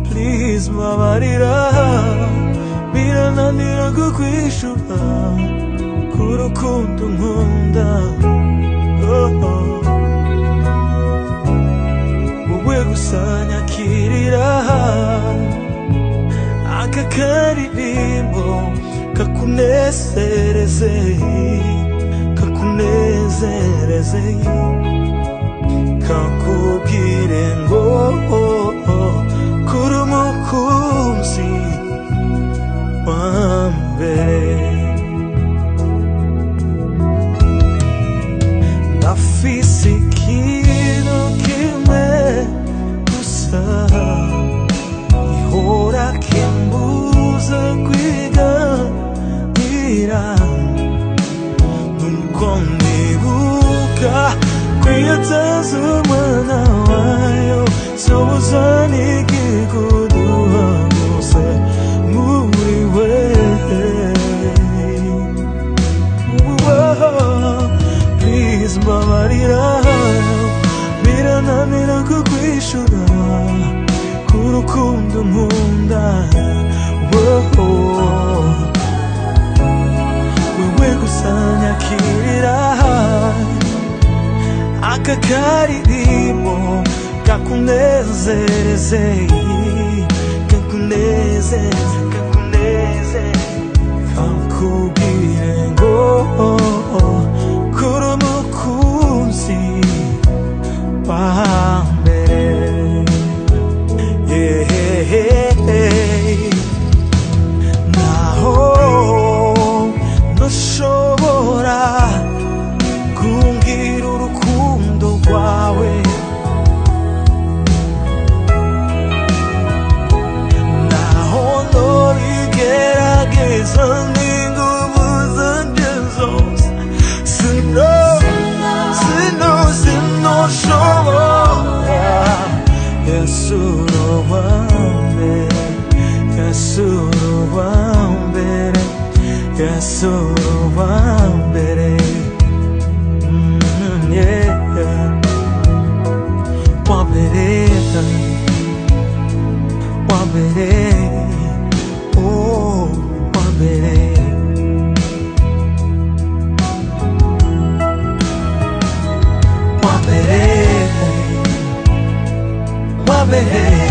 Please mbabarira birananira kukwishura k'urukundo nkunda. Wowe gusa nyakirira aka karirimbo kakunezereze kakubwire ngo kuri umukunzi wa mbere. Nafise ikintu kimwe gusa gihora kimbuza kwiganira, nuko ndibuka kwiyataza umwana wayo sobuza n'ikikuduhaguse muri wewe. Please mbabarira birananira kukwishura k'urukundo nkunda. Wewe gusa nyakirira aka karirimbo kakunezereze kakubwire ngo kuri umukunzi wa mbere. Naho ntushobora kumbwira urukundo rwawe, naho ntubigerageza n'ingufu zanje zose, sinoshobora. Yesu uruwambere, Yesu uruwambere, Yesu uruwambere. Wambere, oh wambere. Wambere,